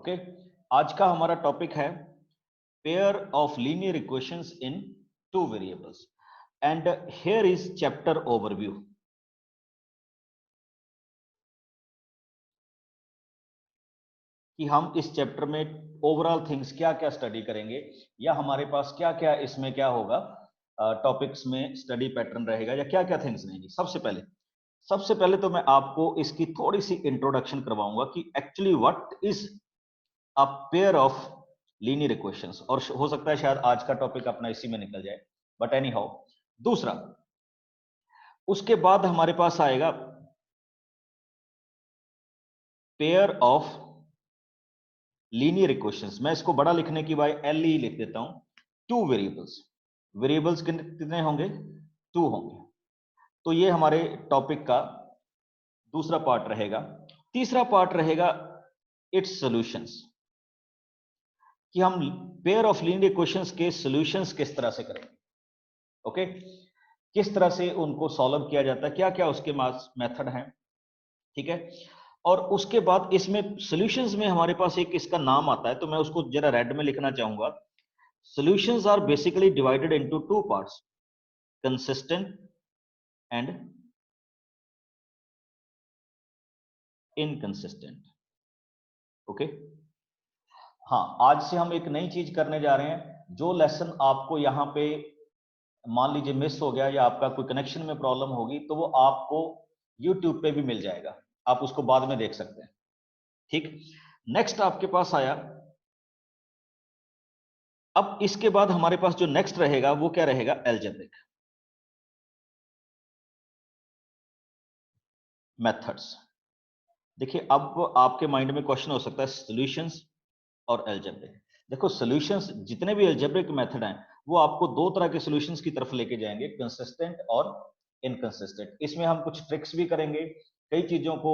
Okay, आज का हमारा टॉपिक है pair of linear equations in two variables and here is chapter overview. कि हम इस चैप्टर में ओवरऑल थिंग्स क्या क्या स्टडी करेंगे या हमारे पास क्या क्या इसमें क्या होगा, टॉपिक्स में स्टडी पैटर्न रहेगा या क्या क्या थिंग्स रहेंगी। सबसे पहले तो मैं आपको इसकी थोड़ी सी इंट्रोडक्शन करवाऊंगा कि actually what is a pair of linear equations, और हो सकता है शायद आज का टॉपिक अपना इसी में निकल जाए, बट एनी हाउ। दूसरा, उसके बाद हमारे पास आएगा पेयर ऑफ लीनियर इक्वेशंस। मैं इसको बड़ा लिखने की बाय एल ई लिख देता हूं। टू वेरिएबल्स, वेरिएबल्स कितने होंगे? टू होंगे। तो ये हमारे टॉपिक का दूसरा पार्ट रहेगा। तीसरा पार्ट रहेगा इट्स सॉल्यूशंस, कि हम पेयर ऑफ लीनियर इक्वेशंस के सॉल्यूशंस किस तरह से करेंगे। ओके, किस तरह से उनको सॉल्व किया जाता है, क्या क्या उसके मेथड हैं, ठीक है। और उसके बाद इसमें सॉल्यूशंस में हमारे पास एक इसका नाम आता है, तो मैं उसको जरा रेड में लिखना चाहूंगा। Solutions are basically divided into two parts, consistent and inconsistent. Okay, हाँ, आज से हम एक नई चीज करने जा रहे हैं। जो लेसन आपको यहाँ पे मान लीजिए मिस हो गया या आपका कोई कनेक्शन में प्रॉब्लम होगी, तो वो आपको यूट्यूब पे भी मिल जाएगा, आप उसको बाद में देख सकते हैं, ठीक। नेक्स्ट आपके पास आया। अब इसके बाद हमारे पास जो नेक्स्ट रहेगा वो क्या रहेगा? Algebraic methods. देखिए, अब आपके माइंड में क्वेश्चन हो सकता है सॉल्यूशंस और अलजेब्रिक। देखो, सॉल्यूशंस जितने भी अलजेब्रिक मेथड हैं वो आपको दो तरह के सॉल्यूशंस की तरफ लेके जाएंगे, कंसिस्टेंट और इनकंसिस्टेंट। इसमें हम कुछ ट्रिक्स भी करेंगे, कई चीजों को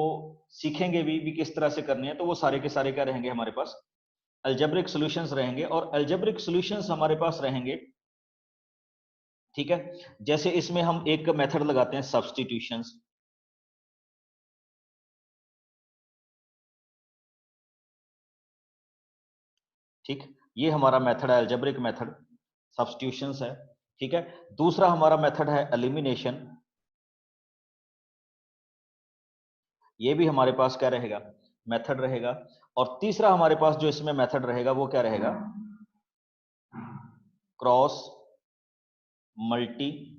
सीखेंगे भी किस तरह से करनी है। तो वो सारे के सारे क्या रहेंगे? हमारे पास अलजेब्रिक सॉल्यूशंस रहेंगे। और अलजेब्रिक सॉल्यूशंस हमारे पास रहेंगे, ठीक है। जैसे इसमें हम एक मेथड लगाते हैं सब्स्टिट्यूशंस, ठीक। ये हमारा मेथड है अलजेब्रिक मेथड, सब्स्टिट्यूशंस है, ठीक है। दूसरा हमारा मेथड है एलिमिनेशन, ये भी हमारे पास क्या रहेगा? मेथड रहेगा। और तीसरा हमारे पास जो इसमें मेथड रहेगा वो क्या रहेगा? Cross multiplication.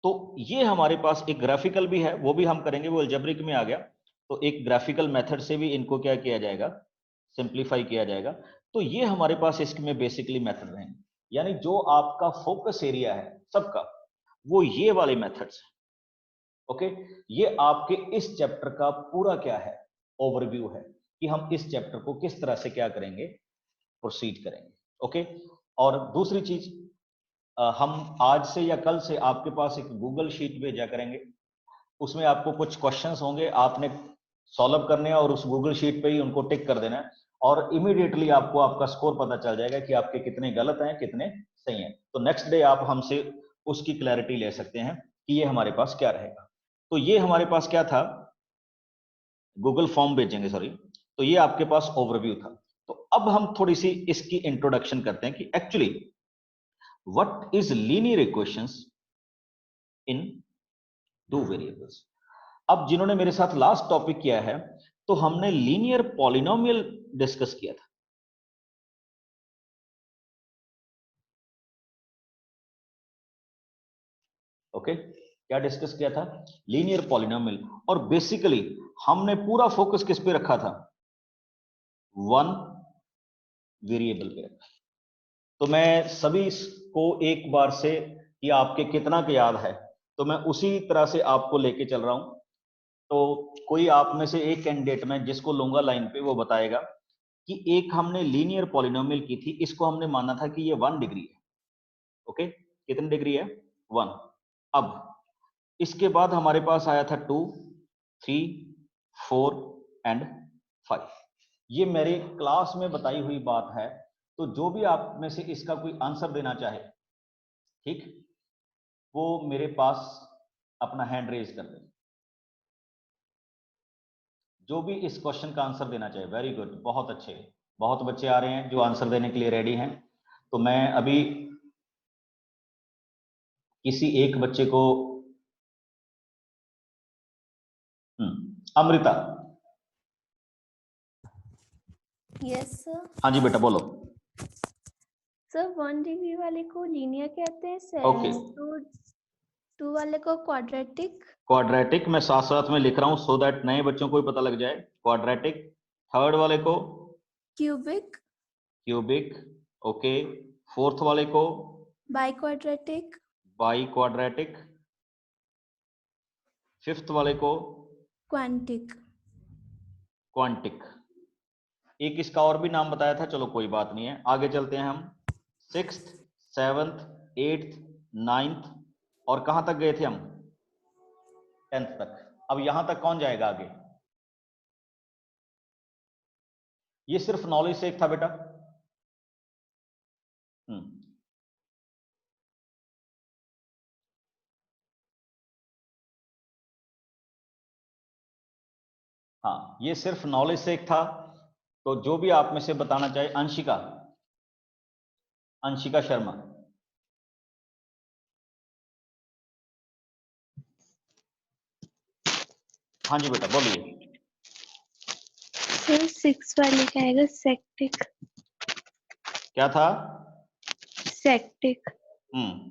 तो ये हमारे पास एक ग्राफिकल भी है, वो भी हम करेंगे, वो अलजेब्रिक में आ गया। तो एक ग्राफिकल मेथड से भी इनको क्या किया जाएगा? सिंप्लीफाई किया जाएगा। तो ये हमारे पास इसमें बेसिकली मेथड रहेंगे। यानी जो आपका फोकस एरिया है सबका, वो ये वाले मेथड्स हैं। ओके, ये आपके इस चैप्टर का पूरा क्या है? ओवरव्यू है कि हम इस चैप्टर को किस तरह से क्या करेंगे, प्रोसीड करेंगे। ओके, और दूसरी चीज, हम आज से या कल से आपके पास एक गूगल शीट भेजा करेंगे। उसमें आपको कुछ क्वेश्चंस होंगे, आपने सॉल्व करने हैं और उस गूगल शीट पे ही उनको टिक कर देना है, और इमीडिएटली आपको आपका स्कोर पता चल जाएगा कि आपके कितने गलत हैं कितने सही हैं। तो नेक्स्ट डे आप हमसे उसकी क्लैरिटी ले सकते हैं कि ये हमारे पास क्या रहेगा। तो ये हमारे पास क्या था? गूगल फॉर्म भेजेंगे, सॉरी। तो ये आपके पास ओवरव्यू था। तो अब हम थोड़ी सी इसकी इंट्रोडक्शन करते हैं कि actually what is linear equations in two variables. अब जिन्होंने मेरे साथ लास्ट टॉपिक किया है, तो हमने लीनियर पॉलिनोमियल डिस्कस किया था। ओके, क्या डिस्कस किया था? Linear polynomial. और बेसिकली हमने पूरा फोकस किस पे रखा था? वन वेरिएबल पे रखा। तो मैं सभी को एक बार से, कि आपके कितना के याद है, तो मैं उसी तरह से आपको लेके चल रहा हूं। तो कोई आप में से एक कैंडिडेट में जिसको लूंगा लाइन पे, वो बताएगा कि एक हमने लीनियर पॉलिनोमियल की थी, इसको हमने माना था कि ये 1 डिग्री है। ओके, कितनी डिग्री है? 1। अब इसके बाद हमारे पास आया था 2, 3, 4 एंड 5। ये मेरे क्लास में बताई हुई बात है। तो जो भी आप में से इसका कोई आंसर देना चाहे, ठीक, वो मेरे पास अपना हैंड रेज कर दे। जो भी इस क्वेश्चन का आंसर देना चाहिए, वेरी गुड, बहुत अच्छे, बहुत बच्चे आ रहे हैं जो आंसर देने के लिए रेडी हैं। तो मैं अभी किसी एक बच्चे को, अमृता। Yes sir. हाँ जी बेटा बोलो। सर 1 डिग्री वाले को लीनियर कहते हैं, ओके, 2 वाले को क्वाड्रेटिक, क्वाड्रेटिक मैं साथ साथ में लिख रहा हूं सो दैट नए बच्चों को भी पता लग जाए। क्वाड्रेटिक, थर्ड वाले को क्यूबिक, क्यूबिक, ओके, फोर्थ वाले को by quadratic, by quadratic, fifth वाले को क्वांटिक। क्वांटिक। एक इसका और भी नाम बताया था, चलो कोई बात नहीं है, आगे चलते हैं हम। 6th, 7th, 8th, 9th और कहां तक गए थे हम? 10th तक। अब यहां तक कौन जाएगा आगे? ये सिर्फ नॉलेज से एक था बेटा। हाँ, ये सिर्फ नॉलेज से एक था। तो जो भी आप में से बताना चाहे, अंशिका, अंशिका शर्मा। हाँ जी बेटा बोलिए। सर 6 वाले का आएगा सेक्टिक। क्या था? सेक्टिक। हम्म,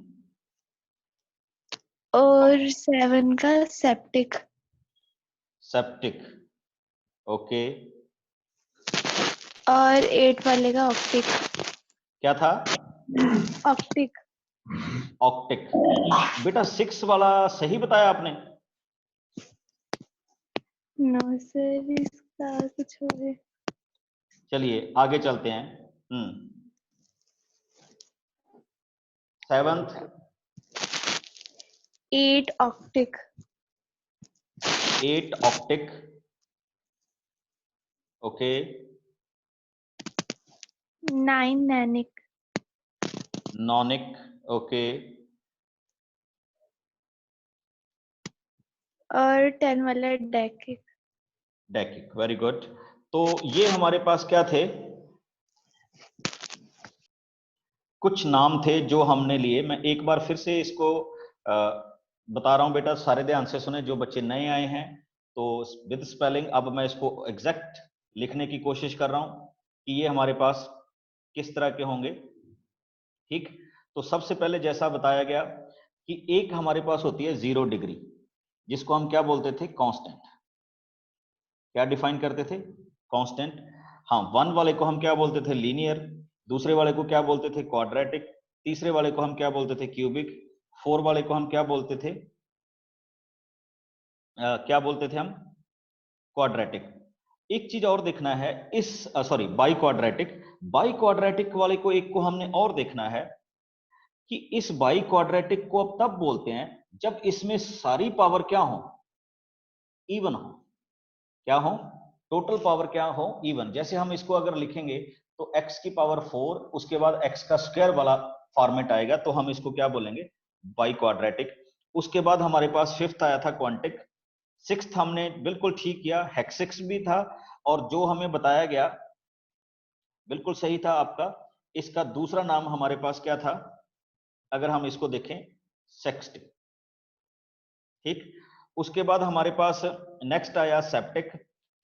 और 7 का सेप्टिक। Septic, okay. और 8 वाले का ऑप्टिक। क्या था? ऑप्टिक। ऑप्टिक। बेटा 6 वाला सही बताया आपने? नो सर, इसका कुछ हो गया। चलिए आगे चलते हैं। 7th 8 optic. 8 optic, okay. 9 nonic. Nonic, okay. और 10 वाला डेकिक। डेकिक, वेरी गुड। तो ये हमारे पास क्या थे? कुछ नाम थे जो हमने लिए। मैं एक बार फिर से इसको बता रहा हूं बेटा, सारे ध्यान से सुने। जो बच्चे नए आए हैं तो विद स्पेलिंग, अब मैं इसको एग्जैक्ट लिखने की कोशिश कर रहा हूं कि ये हमारे पास किस तरह के होंगे। ठीक, तो सबसे पहले जैसा बताया गया कि एक हमारे पास होती है 0 डिग्री, जिसको हम क्या बोलते थे? कांस्टेंट। क्या डिफाइन करते थे? कांस्टेंट। हाँ, 1 वाले को हम क्या बोलते थे? लीनियर। दूसरे वाले को क्या बोलते थे? क्वाड्रेटिक। तीसरे वाले को हम क्या बोलते थे? क्यूबिक। 4 वाले को हम क्या बोलते थे? क्या बोलते थे हम? क्वाड्रेटिक। एक चीज और देखना है इस, sorry, by quadratic. By quadratic वाले को एक को हमने और देखना है कि इस बाई क्वाड्रेटिक को अब तब बोलते हैं जब इसमें सारी पावर क्या हो? इवन हो। क्या हो? टोटल पावर क्या हो? इवन। जैसे हम इसको अगर लिखेंगे तो x की पावर 4, उसके बाद x का स्क्वायर वाला फॉर्मेट आएगा, तो हम इसको क्या बोलेंगे? By quadratic. उसके बाद हमारे पास 5th आया था क्वांटिक। 6th हमने बिल्कुल ठीक किया, हेक्सिक्स भी था। और जो हमें बताया गया बिल्कुल सही था आपका। इसका दूसरा नाम हमारे पास क्या था अगर हम इसको देखें? सेक्सटिक। ठीक, उसके बाद हमारे पास नेक्स्ट आया सेप्टिक,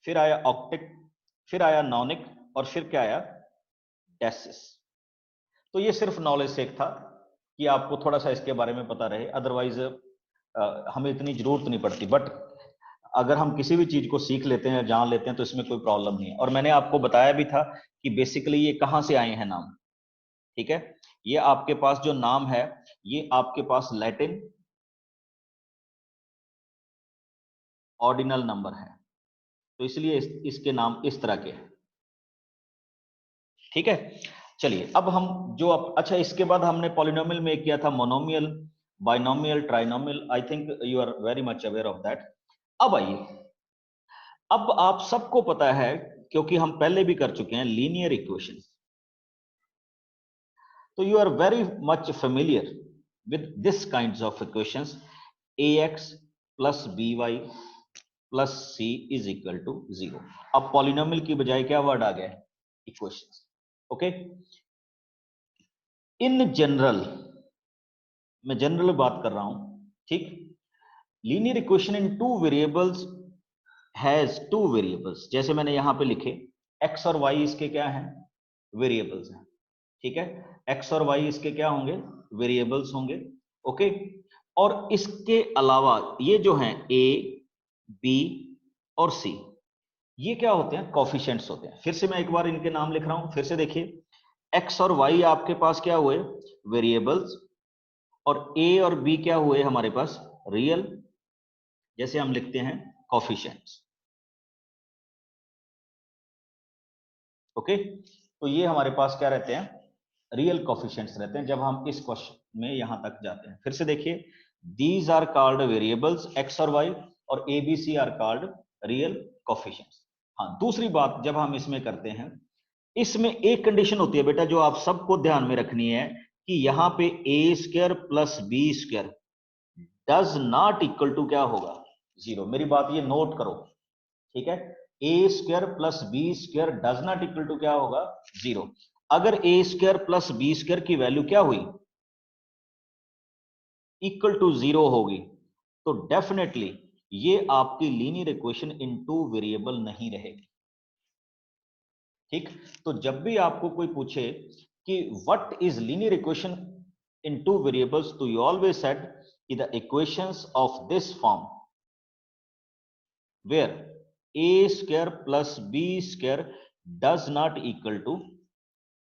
फिर आया ऑक्टिक, फिर आया नॉनिक और फिर क्या आया? डेसिस। तो ये सिर्फ नॉलेज से एक था कि आपको थोड़ा सा इसके बारे में पता रहे, अदरवाइज हमें इतनी जरूरत नहीं पड़ती। बट अगर हम किसी भी चीज को सीख लेते हैं, जान लेते हैं, तो इसमें कोई प्रॉब्लम नहीं है। और मैंने आपको बताया भी था कि बेसिकली ये कहां से आए हैं नाम। ठीक है, ये आपके पास जो नाम है, ये आपके पास लैटिन ऑर्डिनल नंबर है, तो इसलिए इसके नाम इस तरह के हैं। ठीक है, चलिए अब हम जो अच्छा, इसके बाद हमने पॉलिनोमियल में किया था monomial, binomial, trinomial. I think you are very much aware of that. अब आइए, अब आप सबको पता है क्योंकि हम पहले भी कर चुके हैं लीनियर इक्वेशन, तो you are very much familiar with this kinds of equations. ax plus by plus c is equal to 0। अब पॉलिनोमियल की बजाय क्या वर्ड आ गया? इक्वेशंस। ओके, इन जनरल, मैं जनरल बात कर रहा हूं, ठीक। Linear equation in two variables has two variables, जैसे मैंने यहां पे लिखे x और y इसके क्या हैं? वेरिएबल्स हैं, ठीक है। x और y इसके क्या होंगे? वेरिएबल्स होंगे। ओके, और इसके अलावा ये जो हैं a, b और c, ये क्या होते हैं? कोफिशिएंट्स होते हैं। फिर से मैं एक बार इनके नाम लिख रहा हूं, फिर से देखिए, x और y आपके पास क्या हुए? वेरिएबल्स, और a और b क्या हुए हमारे पास? रियल, जैसे हम लिखते हैं कोफिशिएंट्स। ओके, तो ये हमारे पास क्या रहते हैं? रियल कोफिशिएंट्स रहते हैं जब हम इस क्वेश्चन में यहां तक जाते हैं। फिर से देखिए, these are called variables x और y, और a b c are called real coefficients. हाँ, दूसरी बात जब हम इसमें करते हैं, इसमें एक कंडीशन होती है बेटा जो आप सबको ध्यान में रखनी है, कि यहां पे a square plus b square does not equal to क्या होगा? 0। मेरी बात ये नोट करो, ठीक है। A square plus B square does not equal to क्या होगा? 0। अगर A square plus B square की वैल्यू क्या हुई? इक्वल टू 0 होगी, तो डेफिनेटली ये आपकी linear equation in two variable नहीं रहेगी, ठीक। तो जब भी आपको कोई पूछे कि what is linear equation in two variables, तो यू ऑलवेज सेड कि the equations of this form where a square plus b square does not equal to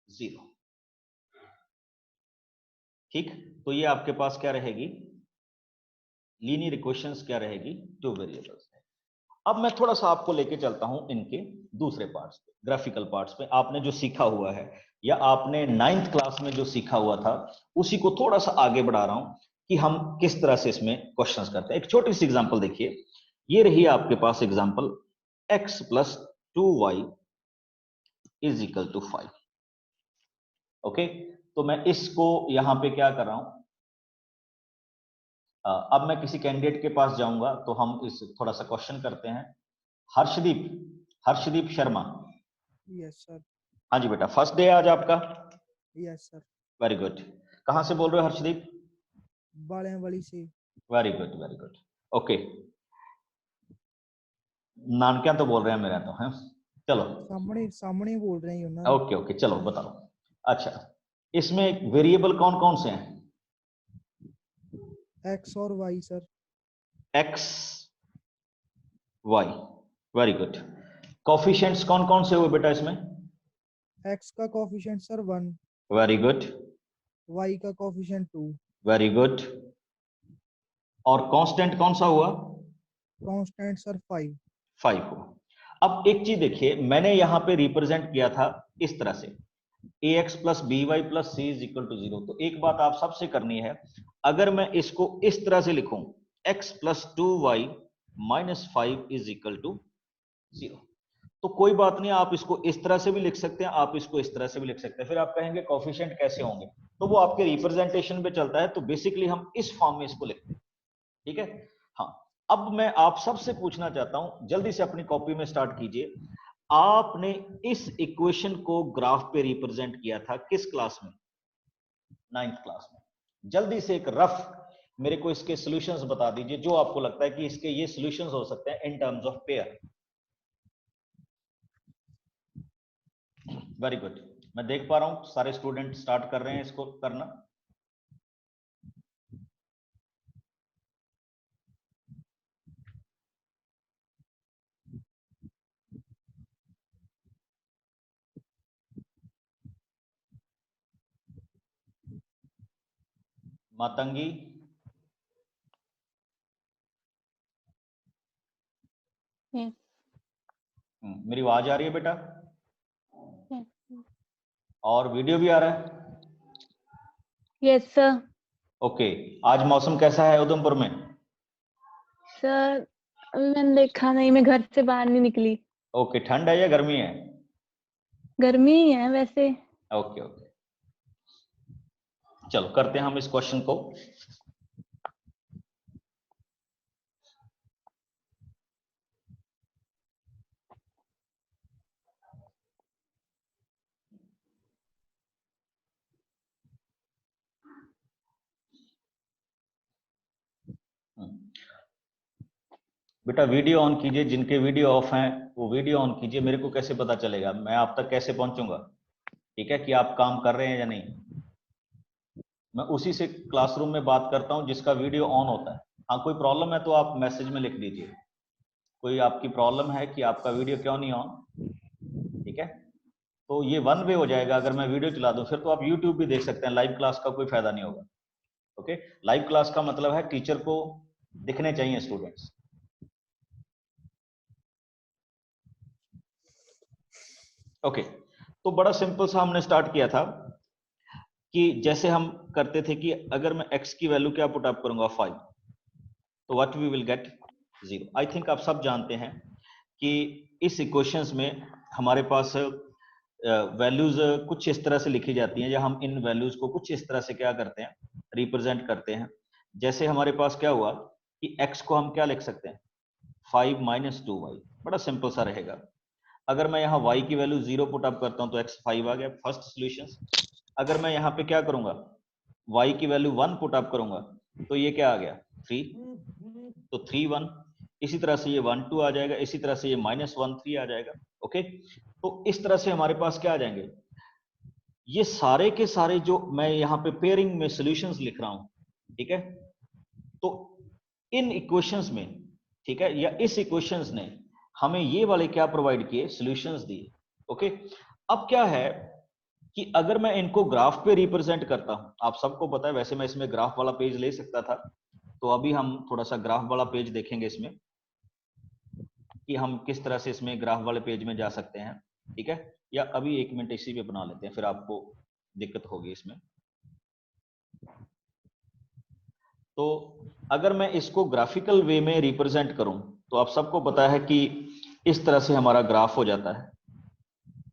0, ठीक। तो ये आपके पास क्या रहेगी? लीनियर इक्वेशंस क्या रहेगी? Two variables. अब मैं थोड़ा सा आपको लेके चलता हूं इनके दूसरे पार्ट्स पे, ग्राफिकल पार्ट्स पे। आपने जो सीखा हुआ है या आपने 9th क्लास में जो सीखा हुआ था, उसी को थोड़ा सा आगे बढ़ा रहा हूं कि हम किस तरह से इसमें क्वेश्चंस करते हैं। एक छोटी सी एग्जांपल देखिए, ये रही आपके पास example, x plus 2y is equal to 5। Okay, तो मैं इसको यहां पे क्या कर रहा हूं, अब मैं किसी कैंडिडेट के पास जाऊंगा तो हम इस थोड़ा सा क्वेश्चन करते हैं। हर्षदीप, हर्षदीप शर्मा। Yes sir. हाँ जी बेटा, फर्स्ट डे आज आपका? Yes sir. Very good. कहां से बोल रहे हो हर्षदीप? बालेवाली से। Very good, very good. Okay, Nankiya तो बोल रहे हैं मेरा तो है, चलो। सामने सामने बोल रहे हैं ना। ओके ओके, चलो बताओ। अच्छा, इसमें वेरिएबल कौन कौन से हैं? एक्स और y sir. X y, very good. Coefficients कौन कौन से हुए बेटा इसमें? एक्स का coefficient sir 1, very good, y का कोफिशिएंट 2, वेरी गुड। और कांस्टेंट कौन सा हुआ? Constant sir 5। 5 हुआ। अब एक चीज देखिए, मैंने यहां पे रिप्रेजेंट किया था इस तरह से, ax plus b y plus c is equal to 0। तो एक बात आप सबसे करनी है, अगर मैं इसको इस तरह से लिखूं, x plus 2y minus 5 is equal to 0, तो कोई बात नहीं, आप इसको इस तरह से भी लिख सकते हैं, आप इसको इस तरह से भी लिख सकते हैं। फिर आप कहेंगे कोफिशिएंट कैसे होंगे, तो वो आपके रिप्रेजेंटेशन पे चलता है। तो बेसिकली हम इस फॉर्म में इसको लिखते हैं, ठीक है। हाँ, अब मैं आप सबसे पूछना चाहता हूं, जल्दी से अपनी कॉपी में स्टार्ट कीजिए। आपने इस इक्वेशन को ग्राफ पे रिप्रेजेंट किया था किस क्लास में? 9th क्लास में। जल्दी से एक रफ मेरे को इसके सॉल्यूशंस बता दीजिए, जो आपको लगता है कि इसके ये सॉल्यूशंस हो सकते हैं in terms of pair. Very good, मैं देख पा रहा हूं सारे स्टूडेंट स्टार्ट कर रहे हैं इसको करना। मातंगी, मेरी आवाज आ रही है बेटा? और वीडियो भी आ रहा है? Yes sir. ओके, आज मौसम कैसा है उधमपुर में? सर अभी मैंने देखा नहीं, मैं घर से बाहर नहीं निकली। ओके, ठंड है या गर्मी है? गर्मी ही है वैसे। ओके ओके, चलो करते हैं हम इस क्वेश्चन को। बेटा वीडियो ऑन कीजिए, जिनके वीडियो ऑफ हैं वो वीडियो ऑन कीजिए। मेरे को कैसे पता चलेगा, मैं आप तक कैसे पहुंचूंगा, ठीक है, कि आप काम कर रहे हैं या नहीं। मैं उसी से क्लासरूम में बात करता हूं जिसका वीडियो ऑन होता है। हाँ, कोई प्रॉब्लम है तो आप मैसेज में लिख दीजिए, कोई आपकी प्रॉब्लम है कि आपका वीडियो क्यों नहीं ऑन, ठीक है। तो ये वन वे हो जाएगा। अगर मैं वीडियो चला दूं फिर तो आप यूट्यूब भी देख सकते हैं, लाइव क्लास का कोई फायदा नहीं होगा। ओके, लाइव क्लास का मतलब है टीचर को दिखने चाहिए स्टूडेंट्स। ओके, तो बड़ा सिंपल सा हमने स्टार्ट किया था कि जैसे हम करते थे कि अगर मैं x की वैल्यू क्या पुट अप करूंगा 5, तो what we will get 0। I think आप सब जानते हैं कि इस इक्वेशंस में हमारे पास वैल्यूज कुछ इस तरह से लिखी जाती हैं, या हम इन वैल्यूज को कुछ इस तरह से क्या करते हैं, रिप्रेजेंट करते हैं। जैसे हमारे पास क्या हुआ कि x को हम क्या लिख सकते हैं, 5 - 2y। बड़ा सिंपल सा रहेगा। अगर मैं यहाँ y की वैल्यू 0 पुट अप करता हूं तो x 5 आ गया, फर्स्ट सॉल्यूशन। अगर मैं यहाँ पे क्या करूंगा, y की वैल्यू 1 पुट अप करूंगा तो ये क्या आ गया, 3, तो 3 1। इसी तरह से ये 1 2 आ जाएगा, इसी तरह से ये -1 3 आ जाएगा। ओके, तो इस तरह से हमारे पास क्या आ जाएंगे, ये सारे के सारे जो मैं यहाँ पे पेयरिंग में सॉल्यूशंस लिख रहा हूं, ठीक है। तो इन इक्वेशंस में, ठीक है, या इस इक्वेशंस ने हमें ये वाले क्या प्रोवाइड किए, सॉल्यूशंस दिए। ओके, अब क्या है कि अगर मैं इनको ग्राफ पे रिप्रेजेंट करता हूं, आप सबको पता है, वैसे मैं इसमें ग्राफ वाला पेज ले सकता था, तो अभी हम थोड़ा सा ग्राफ वाला पेज देखेंगे इसमें, कि हम किस तरह से इसमें ग्राफ वाले पेज में जा सकते हैं, ठीक है। या अभी 1 मिनट इसी पे बना लेते हैं, फिर आपको दिक्कत होगी इसमें। तो अगर मैं इसको ग्राफिकल वे में रिप्रेजेंट करूं, तो आप सबको पता है कि इस तरह से हमारा ग्राफ हो जाता है,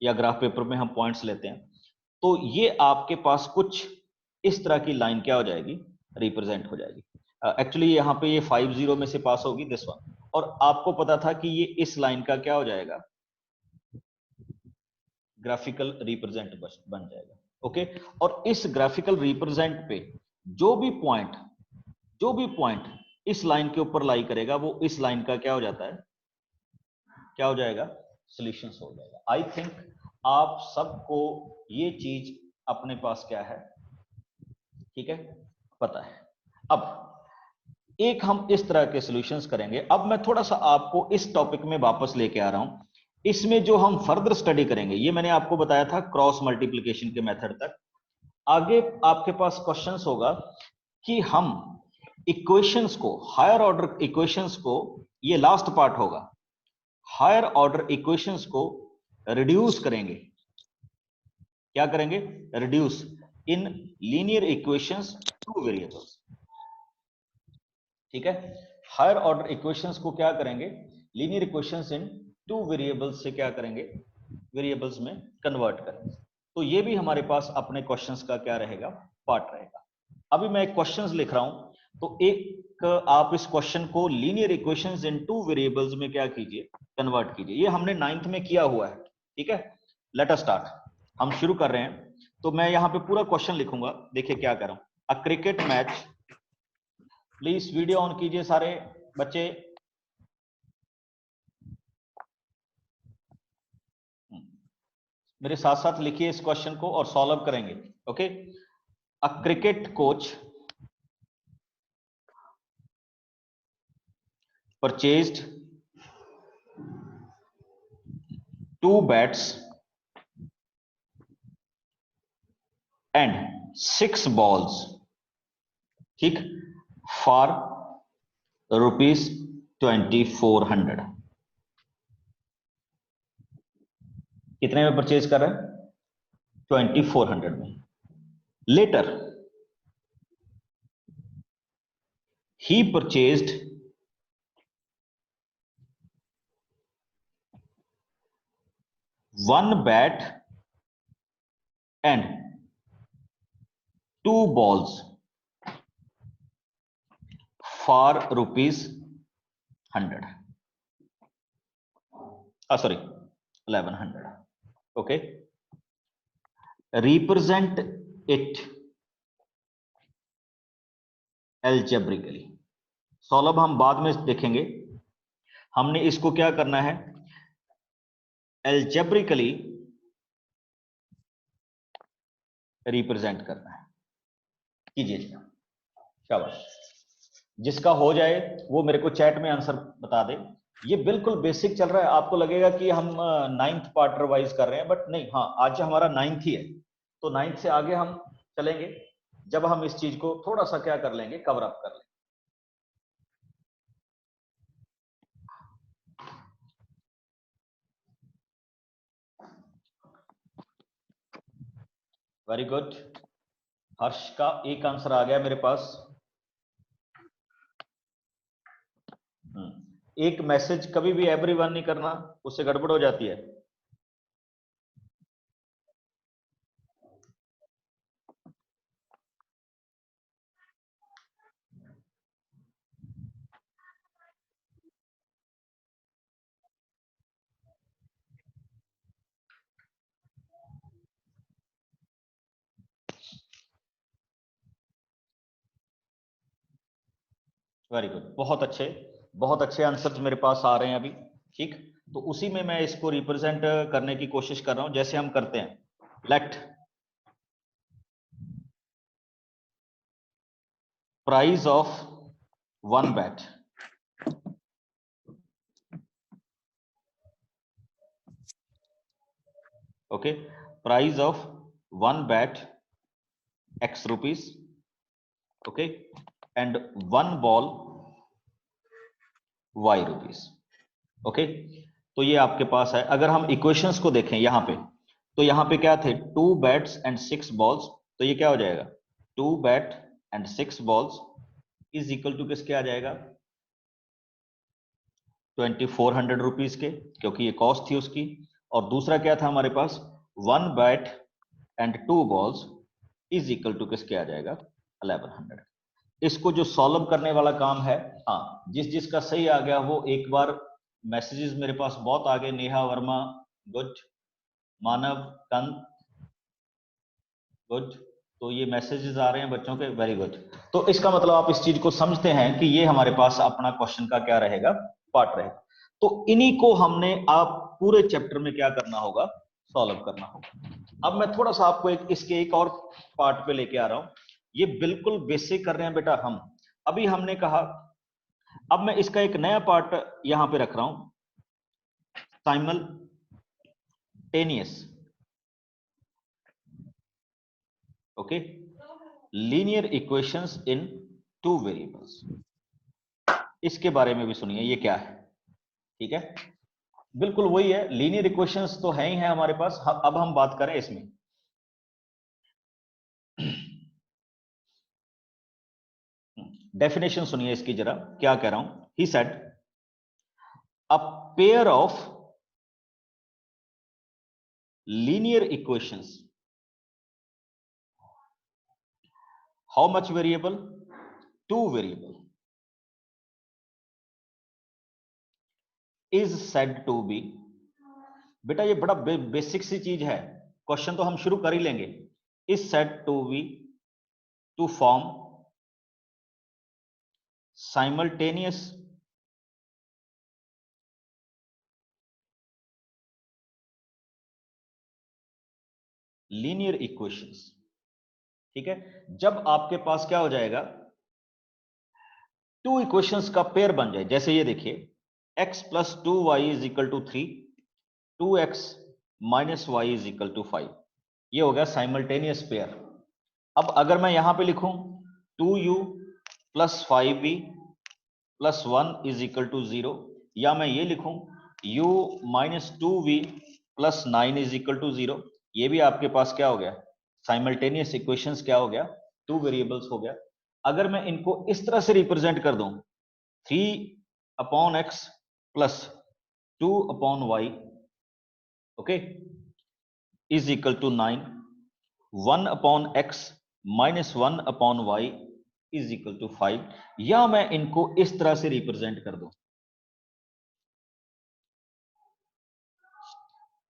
या ग्राफ पेपर में हम पॉइंट्स लेते हैं। तो ये आपके पास कुछ इस तरह की लाइन क्या हो जाएगी, रिप्रेजेंट हो जाएगी। एक्चुअली यहाँ पे ये 5 0 में से पास होगी, दिस वन। और आपको पता था कि ये इस लाइन का क्या हो जाएगा, ग्राफिकल रिप्रेजेंट बन जाएगा। ओके, और इस ग्राफिकल रिप्रेजेंट पे जो भी पॉइंट इस लाइन के ऊपर लाई करेगा, वो इस लाइन का क्या हो जाता है, क्या हो जाएगा, सॉल्यूशंस हो जाएगा। आई थिंक आप सबको ये चीज अपने पास क्या है, ठीक है, पता है। अब एक हम इस तरह के सॉल्यूशंस करेंगे। अब मैं थोड़ा सा आपको इस टॉपिक में वापस लेके आ रहा हूं। इसमें जो हम फर्दर स्टडी करेंगे, ये मैंने आपको बताया था क्रॉस मल्टीप्लिकेशन के मेथड तक। आगे आपके पास क्वेश्चंस होगा कि हम इक्वेशंस को, हायर ऑर्डर इक्वेशंस को, ये लास्ट पार्ट होगा, हायर ऑर्डर इक्वेशंस को रिड्यूस करेंगे। क्या करेंगे, reduce in linear equations two variables, ठीक है। हायर ऑर्डर इक्वेशंस को क्या करेंगे, लीनियर इक्वेशंस इन टू वेरिएबल्स से क्या करेंगे, वेरिएबल्स में कन्वर्ट करेंगे। तो ये भी हमारे पास अपने क्वेश्चंस का क्या रहेगा, पार्ट रहेगा। अभी मैं एक क्वेश्चंस लिख रहा हूं, तो एक आप इस क्वेश्चन को लीनियर इक्वेशंस इन टू वेरिएबल्स में क्या कीजिए, कन्वर्ट कीजिए। ये हमने 9th में किया हुआ है, ठीक है। लेट अस स्टार्ट, हम शुरू कर रहे हैं। तो मैं यहां पे पूरा क्वेश्चन लिखूंगा, देखिए क्या कर रहा हूं। A cricket match, please video on कीजिए सारे बच्चे। मेरे साथ साथ लिखिए इस क्वेश्चन को और सॉल्व करेंगे। Okay, a cricket coach purchased 2 bats and 6 balls, ठीक, for ₹2400। कितने में परचेज कर रहे हैं, 2400 में। Later he purchased 1 bat and 2 balls for ₹100, sorry, 1100। okay, represent it algebraically। Solve हम बाद में देखेंगे। हमने इसको क्या करना है, एल्जेब्रिकली रिप्रेजेंट करना है। कीजिए, शाबाश। जिसका हो जाए वो मेरे को चैट में आंसर बता दे। ये बिल्कुल बेसिक चल रहा है, आपको लगेगा कि हम 9th पार्ट रिवाइज कर रहे हैं, बट नहीं। हाँ, आज हमारा 9th ही है, तो 9th से आगे हम चलेंगे जब हम इस चीज को थोड़ा सा क्या कर लेंगे, कवर अप कर लेंगे। Very good. हर्ष का एक आंसर आ गया मेरे पास। एक मैसेज कभी भी एवरीवन नहीं करना, उससे गड़बड़ हो जाती है। वेरी गुड, बहुत अच्छे आंसर्स मेरे पास आ रहे हैं अभी। ठीक, तो उसी में मैं इसको रिप्रेजेंट करने की कोशिश कर रहा हूं, जैसे हम करते हैं। Late price of 1 bat, okay, price of 1 bat x rupees, okay, and 1 ball y rupees, okay. तो ये आपके पास है। अगर हम इक्वेशंस को देखें यहां पे, तो यहां पे क्या थे, 2 बैट्स एंड 6 बॉल्स, तो ये क्या हो जाएगा, 2 bat and 6 balls is equal to किसके आ जाएगा, 2400 रुपीज के, क्योंकि ये कॉस्ट थी उसकी। और दूसरा क्या था हमारे पास, 1 bat and 2 balls is equal to किसके आ जाएगा, 1100। इसको जो सॉल्व करने वाला काम है, हाँ, जिसका सही आ गया वो एक बार, मैसेजेस मेरे पास बहुत आ गए। नेहा वर्मा गुड, मानव कंद गुड, तो ये मैसेजेस आ रहे हैं बच्चों के, वेरी गुड। तो इसका मतलब आप इस चीज को समझते हैं कि ये हमारे पास अपना क्वेश्चन का क्या रहेगा, पार्ट रहेगा। तो इन्हीं को हमने आप पूरे चैप्टर में क्या करना होगा, सॉल्व करना होगा। अब मैं थोड़ा सा आपको इसके एक और पार्ट पे लेके आ रहा हूं। ये बिल्कुल बेसिक कर रहे हैं बेटा हम। अभी हमने कहा, अब मैं इसका एक नया पार्ट यहां पे रख रहा हूं, simultaneous, okay, linear equations in 2 variables. इसके बारे में भी सुनिए, ये क्या है, ठीक है। बिल्कुल वही है, लीनियर इक्वेशंस तो है ही है हमारे पास। अब हम बात करें इसमें। डेफिनेशन सुनिए इसकी जरा, क्या कह रहा हूं। He said a pair of linear equations, how much variable, 2 variable, is said to be. बेटा ये बड़ा बेसिक सी चीज है, क्वेश्चन तो हम शुरू कर ही लेंगे। Is said to be to form simultaneous linear equations, ठीक है। जब आपके पास क्या हो जाएगा, 2 इक्वेशंस का पेयर बन जाए। जैसे ये देखिए, x plus 2y is equal to 3, 2x minus y is equal to 5, ये हो गया साइमल्टेनियस पेयर। अब अगर मैं यहां पे लिखूं 2u plus 5v plus 1 is equal to 0, या मैं ये लिखूं u minus 2v plus 9 is equal to 0, ये भी आपके पास क्या हो गया, साइमल्टेनियस इक्वेशंस क्या हो गया, 2 वेरिएबल्स हो गया। अगर मैं इनको इस तरह से रिप्रेजेंट कर दूं, 3/x plus 2/y, okay, is equal to 9, 1/x minus 1/y is equal to 5, या मैं इनको इस तरह से रिप्रेजेंट कर दूं,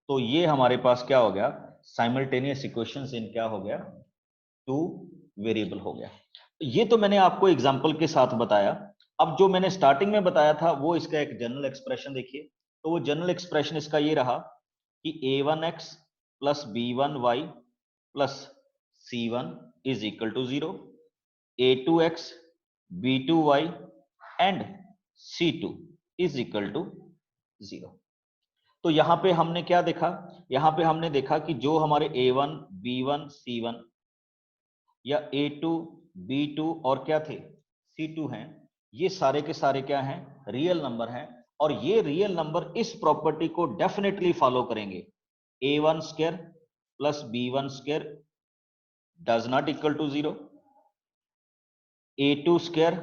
तो ये हमारे पास क्या हो गया, साइमल्टेनियस इक्वेशंस इन क्या हो गया, 2 वेरिएबल हो गया। ये तो मैंने आपको एग्जांपल के साथ बताया। अब जो मैंने स्टार्टिंग में बताया था वो इसका एक जनरल एक्सप्रेशन देखिए, तो वो जनरल एक्सप्रेशन इसका ये रहा कि a1x plus b1y plus c1 is equal to 0, a2x b2y and c2 is equal to 0। तो यहां पे हमने क्या देखा, यहां पे हमने देखा कि जो हमारे a1 b1 c1 या a2 b2 और क्या थे c2 हैं, ये सारे के सारे क्या हैं, रियल नंबर हैं, और ये रियल नंबर इस प्रॉपर्टी को डेफिनेटली फॉलो करेंगे। a1 square plus b1 square does not equal to 0, a2 square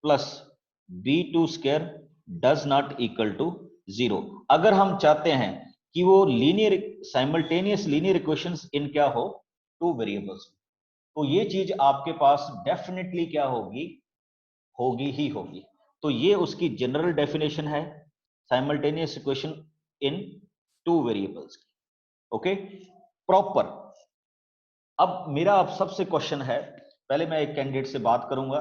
plus b2 square does not equal to 0। अगर हम चाहते हैं कि वो linear simultaneous linear equations in क्या हो, टू वेरिएबल्स, तो ये चीज आपके पास डेफिनेटली क्या होगी, होगी ही होगी। तो ये उसकी जनरल डेफिनेशन है simultaneous equation in two variables की। Okay, proper. अब मेरा आप सबसे क्वेश्चन है, पहले मैं एक कैंडिडेट से बात करूंगा।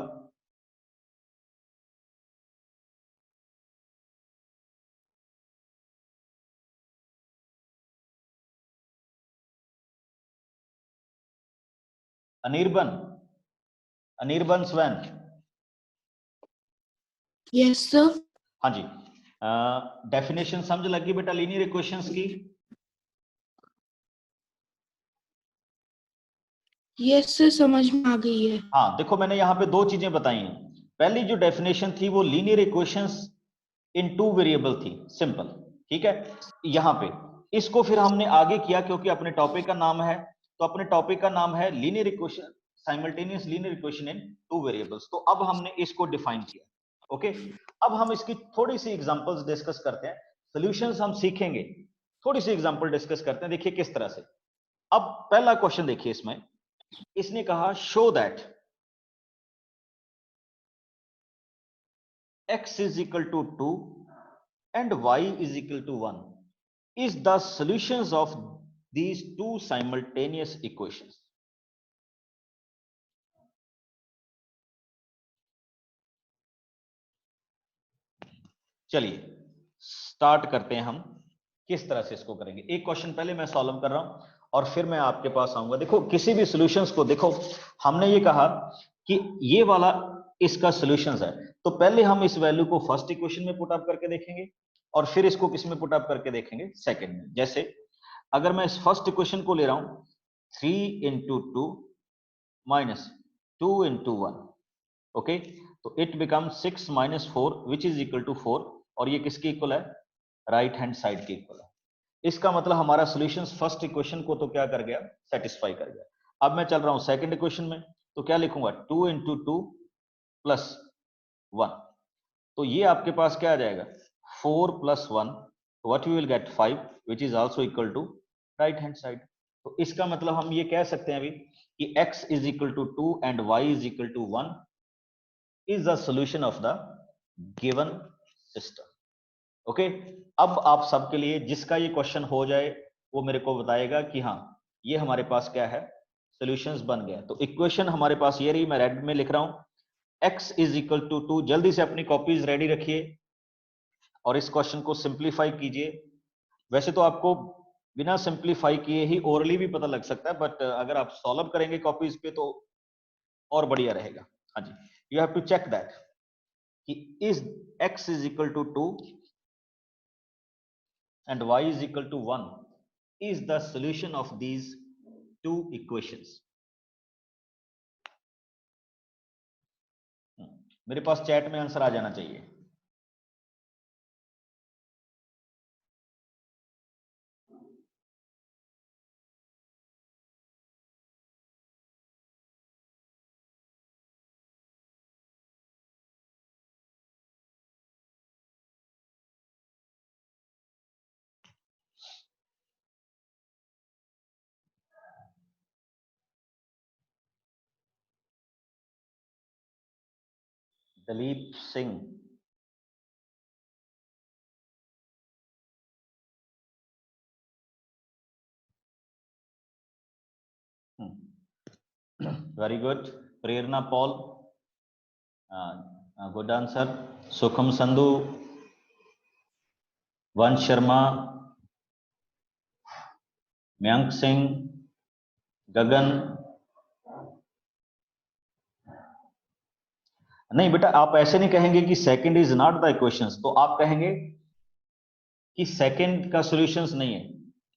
Anirban, Anirban swan. Yes sir. हाँ जी, डेफिनेशन समझ लगी बेटा लीनियर इक्वेशंस की? यस सर, समझ में आ गई है। हाँ देखो, मैंने यहाँ पे दो चीजें बताई हैं। पहली जो डेफिनेशन थी वो लीनियर इक्वेशंस इन टू वेरिएबल थी, सिंपल, ठीक है। यहाँ पे इसको फिर हमने आगे किया, क्योंकि अपने टॉपिक का नाम है, तो अपने टॉपिक का नाम है linear equation, simultaneous linear equation in two variables. तो अब हमने इसको डिफाइन किया। ओके, अब हम इसकी थोड़ी सी एग्जांपल्स डिस्कस करते हैं, सॉल्यूशंस हम सीखेंगे, थोड़ी सी एग्जांपल डिस्कस करते हैं। देखिए किस तरह से। अब पहला क्वेश्चन देखिए, इसमें इसने कहा show that x is equal to 2 and y is equal to 1 is the solutions of these two simultaneous equations. चलिए स्टार्ट करते हैं हम, किस तरह से इसको करेंगे। एक क्वेश्चन पहले मैं सॉल्व कर रहा हूं और फिर मैं आपके पास आऊंगा। देखो किसी भी सॉल्यूशंस को, देखो हमने ये कहा कि ये वाला इसका सॉल्यूशंस है, तो पहले हम इस वैल्यू को फर्स्ट इक्वेशन में पुट अप करके देखेंगे और फिर इसको किस में पुट अप करके देखेंगे, सेकंड में। जैसे अगर मैं इस फर्स्ट इक्वेशन को ले रहा हूं, 3 into 2 minus 2 into 1, ओके, तो it become 6 minus 4 which is equal to 4, और ये किसके इक्वल है, राइट हैंड साइड के इक्वल है। इसका मतलब हमारा सॉल्यूशंस फर्स्ट इक्वेशन को तो क्या कर गया, सेटिस्फाई कर गया। अब मैं चल रहा हूं सेकंड इक्वेशन में, तो क्या लिखूंगा, 2 into 2 plus 1, तो ये आपके पास क्या आ जाएगा, 4 plus 1, what you will get 5 which is also equal to right hand side। तो इसका मतलब हम ये कह सकते हैं अभी कि x is equal to 2 and y is equal to 1 is the solution of the given system। Okay, अब आप सबके लिए जिसका ये क्वेश्चन हो जाए वो मेरे को बताएगा कि हाँ ये हमारे पास क्या है, सॉल्यूशंस बन गया। तो इक्वेशन हमारे पास ये रही, मैं रेड में लिख रहा हूं, x इज इक्वल टू 2। जल्दी से अपनी कॉपीज रेडी रखिए और इस क्वेश्चन को सिंप्लीफाई कीजिए। वैसे तो आपको बिना सिंप्लीफाई किए ही ओरली भी पता लग सकता है, बट अगर आप सॉल्व करेंगे कॉपीज पे तो और बढ़िया रहेगा। हाँ जी, you have to check that कि is x is equal to 2 and y is equal to 1 is the solution of these two equations। मेरे पास चैट में आंसर आ जाना चाहिए। Dalip Singh, very good. Prerna Paul, good answer. Sukham Sandhu, वंश शर्मा, मयंक सिंह, गगन। नहीं बेटा, आप ऐसे नहीं कहेंगे कि second is not the equations, तो आप कहेंगे कि सेकंड का सॉल्यूशंस नहीं है।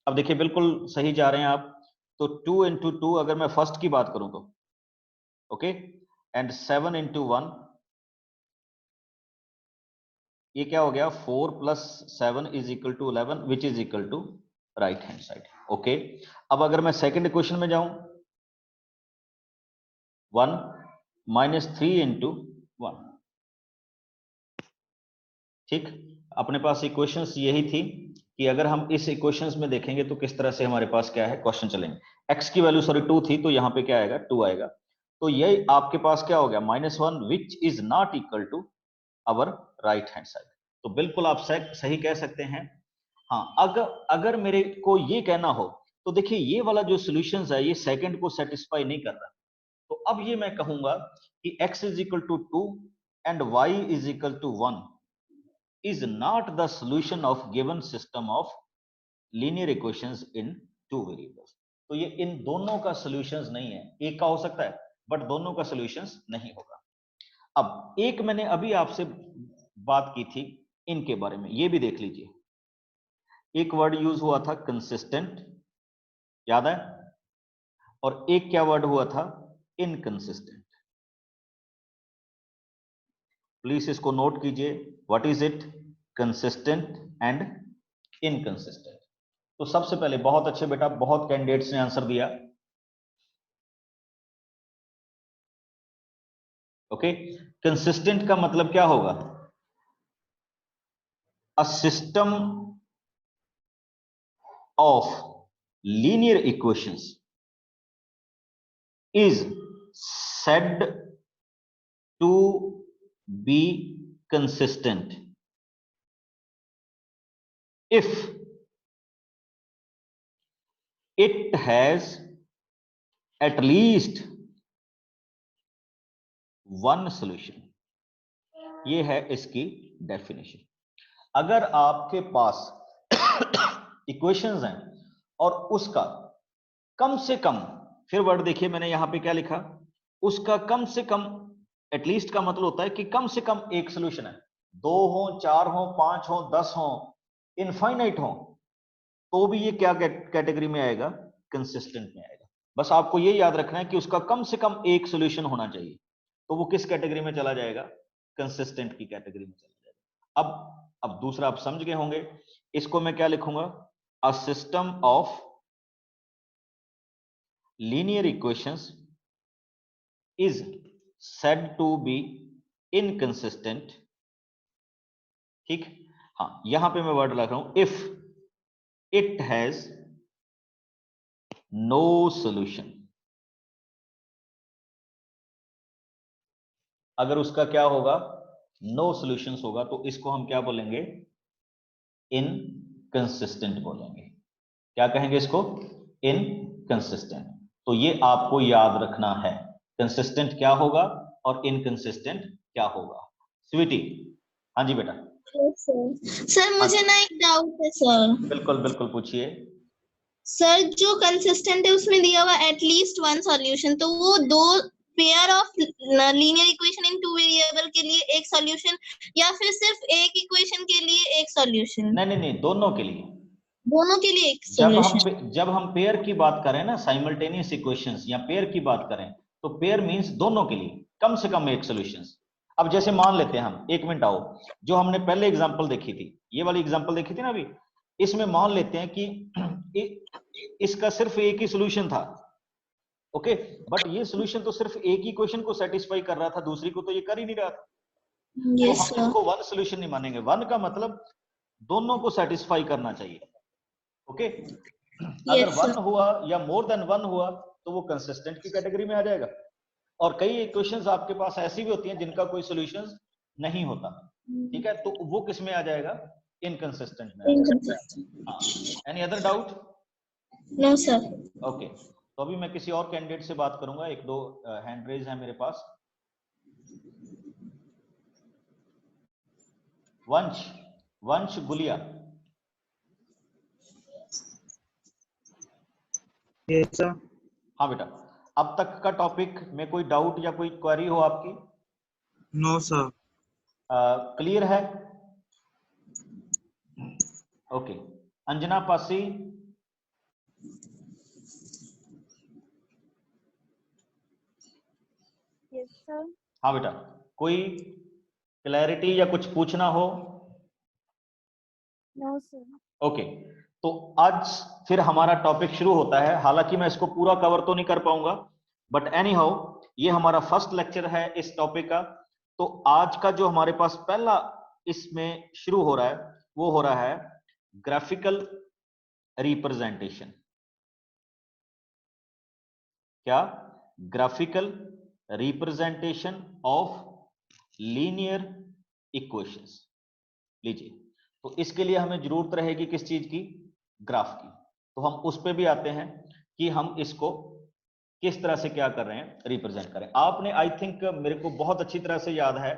अब देखिए बिल्कुल सही जा रहे हैं आप। तो 2 into 2 अगर मैं फर्स्ट की बात करूं तो ओके, एंड 7 into 1, ये क्या हो गया, 4 plus 7 is equal to 11 which is equal to right hand side. Okay, अब अगर मैं सेकंड इक्वेशन में जाऊं, 1 minus 3 into 1, ठीक। अपने पास इक्वेशंस यही थी कि अगर हम इस इक्वेशंस में देखेंगे तो किस तरह से हमारे पास क्या है क्वेश्चन चलेंगे। x की वैल्यू सॉरी 2 थी, तो यहाँ पे क्या आएगा, 2 आएगा। तो ये आपके पास क्या हो गया, -1 which is not equal to our right hand side. तो बिल्कुल आप सही कह सकते हैं। हाँ, अगर मेरे को ये कहना हो तो देखिए ये वाला जो सोल्यूशन है ये सेकंड को सेटिस्फाई नहीं कर रहा, तो अब ये मैं कहूंगा कि x is equal to 2 and y is equal to 1 is not the solution of given system of linear equations in two variables। तो ये इन दोनों का सॉल्यूशंस नहीं है, एक का हो सकता है बट दोनों का सॉल्यूशंस नहीं होगा। अब एक मैंने अभी आपसे बात की थी इनके बारे में, ये भी देख लीजिए। एक वर्ड यूज हुआ था कंसिस्टेंट, याद है, और एक क्या वर्ड हुआ था, इनकंसिस्टेंट। प्लीज इसको नोट कीजिए, what is it, consistent and inconsistent. तो सबसे पहले बहुत अच्छे बेटा, बहुत कैंडिडेट्स ने आंसर दिया। ओके, कंसिस्टेंट का मतलब क्या होगा, a system of linear equations is said to be consistent if it has at least one solution। ये है इसकी डेफिनेशन। अगर आपके पास इक्वेशंस हैं और उसका कम से कम, फिर वर्ड देखिए मैंने यहां पे क्या लिखा, उसका कम से कम, एटलीस्ट का मतलब होता है कि कम से कम एक सोल्यूशन है, 2 हो, 4 हो, 5 हो, 10 हो, इनफाइनाइट हो, तो भी ये क्या कैटेगरी में आएगा, कंसिस्टेंट में आएगा। बस आपको ये याद रखना है कि उसका कम से कम एक सॉल्यूशन होना चाहिए, तो वो किस कैटेगरी में चला जाएगा, कंसिस्टेंट की कैटेगरी में चला जाएगा। अब दूसरा आप समझ गए होंगे, इसको मैं क्या लिखूंगा, a system of linear equations is said to be inconsistent. ठीक, हाँ, यहां पे मैं वर्ड लगा रहा हूं, if it has no solution. अगर उसका क्या होगा, नो सॉल्यूशंस होगा, तो इसको हम क्या बोलेंगे, इनकंसिस्टेंट बोलेंगे। क्या कहेंगे इसको, इनकंसिस्टेंट। तो ये आपको याद रखना है, कंसिस्टेंट क्या होगा और इनकंसिस्टेंट क्या होगा। स्वीटी, हाँ जी बेटा। सर मुझे ना एक डाउट है सर। बिल्कुल बिल्कुल पूछिए। सर जो कंसिस्टेंट है उसमें दिया हुआ एटलीस्ट वन सॉल्यूशन, तो वो दो pair of linear equation in two variable के लिए एक सॉल्यूशन, या फिर सिर्फ एक इक्वेशन के लिए एक सॉल्यूशन? नहीं नहीं नहीं, दोनों के लिए, दोनों के लिए एक सॉल्यूशन। जब हम पेयर की बात करें ना, साइमल्टेनियस इक्वेशंस या पेयर की बात करें, तो पेयर मींस दोनों के लिए कम से कम एक सॉल्यूशंस। अब जैसे मान लेते हैं हम, एक मिनट आओ, जो हमने पहले एग्जांपल देखी थी, ये वाली एग्जांपल देखी थी ना अभी, इसमें मान लेते हैं कि इसका सिर्फ एक ही सॉल्यूशन था, ओके, बट ये सॉल्यूशन तो सिर्फ एक ही क्वेश्चन को सेटिस्फाई कर रहा था, दूसरी को तो ये कर ही नहीं रहा था। तो हम इसको वन सॉल्यूशन नहीं मानेंगे, वन का मतलब दोनों को सेटिस्फाई करना चाहिए, ओके। अगर वन हुआ या मोर देन वन हुआ तो वो कंसिस्टेंट की कैटेगरी में आ जाएगा। और कई इक्वेशंस आपके पास ऐसी भी होती हैं जिनका कोई सॉल्यूशन नहीं होता, ठीक है, तो वो किस में आ जाएगा, इनकंसिस्टेंट में। Any other doubt? No sir. Okay, तो अभी मैं किसी और कैंडिडेट से बात करूंगा, एक दो हैंड रेज है मेरे पास। वंश, वंश गुलिया। Yes sir. हाँ बेटा, अब तक का टॉपिक में कोई डाउट या कोई क्वेरी हो आपकी? No sir. क्लियर है? Okay. Anjana Pasi. Yes sir. हाँ बेटा, कोई क्लैरिटी या कुछ पूछना हो? No sir. ओके, तो आज फिर हमारा टॉपिक शुरू होता है। हालांकि मैं इसको पूरा कवर तो नहीं कर पाऊंगा, बट एनी हाउ ये हमारा फर्स्ट लेक्चर है इस टॉपिक का। तो आज का जो हमारे पास पहला इसमें शुरू हो रहा है वो हो रहा है ग्राफिकल रिप्रेजेंटेशन। क्या? Graphical representation of linear equations. लीजिए, तो इसके लिए हमें जरूरत रहेगी किस चीज की? ग्राफ की। तो हम उस पे भी आते हैं कि हम इसको किस तरह से क्या कर रहे हैं, रिप्रेजेंट करें। आपने आई थिंक मेरे को बहुत अच्छी तरह से याद है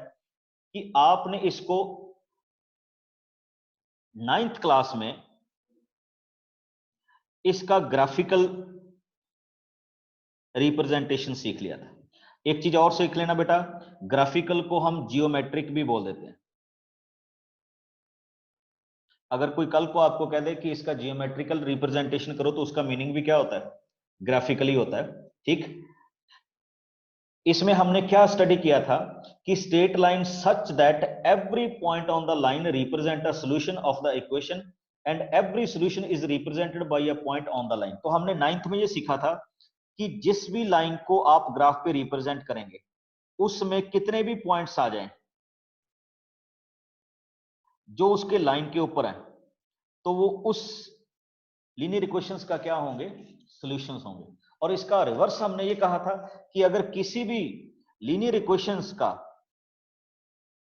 कि आपने इसको 9th क्लास में इसका ग्राफिकल रिप्रेजेंटेशन सीख लिया था। एक चीज और सीख लेना बेटा, ग्राफिकल को हम जियोमेट्रिक भी बोल देते हैं। अगर कोई कल को आपको कह दे कि इसका जियोमेट्रिकल रिप्रेजेंटेशन करो, तो उसका मीनिंग भी क्या होता है? ग्राफिकली होता है। ठीक, इसमें हमने क्या स्टडी किया था कि straight line such that every point on the line represent a solution of the equation and every solution is represented by a point on the line. तो हमने 9th में ये सीखा था कि जिस भी लाइन को आप ग्राफ पे रिप्रेजेंट करेंगे उसमें कितने भी पॉइंट्स आ जाएं जो उसके लाइन के ऊपर है, तो वो उस लीनियर इक्वेशंस का क्या होंगे? सॉल्यूशंस होंगे। और इसका रिवर्स हमने ये कहा था कि अगर किसी भी लीनियर इक्वेशंस का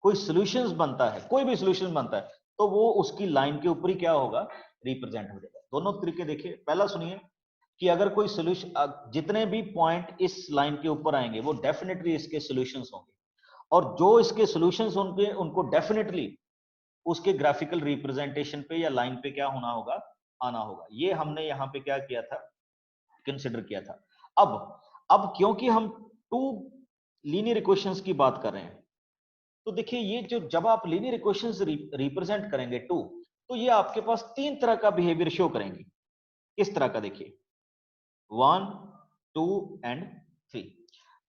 कोई सॉल्यूशंस बनता है, कोई भी सॉल्यूशन बनता है, तो वो उसकी लाइन के ऊपर ही क्या होगा? रिप्रेजेंट हो जाएगा। दोनों तरीके देखिए। पहला सुनिए कि अगर कोई सॉल्यूशन, जितने भी पॉइंट इस लाइन के ऊपर आएंगे वो डेफिनेटली इसके सॉल्यूशंस होंगे, और जो इसके सॉल्यूशंस होंगे उनको डेफिनेटली उसके ग्राफिकल रिप्रेजेंटेशन पे या लाइन पे क्या होना होगा? आना होगा। ये हमने यहां पे क्या किया था? कंसिडर किया था। अब क्योंकि हम टू लीनियर इक्वेशंस की बात कर रहे हैं, तो देखिए ये जो जब आप लीनियर इक्वेशंस रिप्रेजेंट करेंगे टू, तो ये आपके पास 3 तरह का बिहेवियर शो करेंगे। इस तरह का देखिए, 1, 2 एंड 3।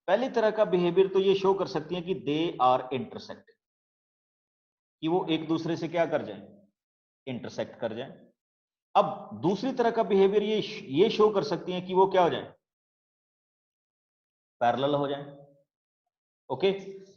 पहली तरह का बिहेवियर तो ये शो कर सकती है कि दे आर इंटरसेक्ट, कि वो एक दूसरे से क्या कर जाएं? इंटरसेक्ट कर जाएं। अब दूसरी तरह का बिहेवियर ये शो कर सकती हैं कि वो क्या हो जाएं? पैरेलल हो जाएं। ओके,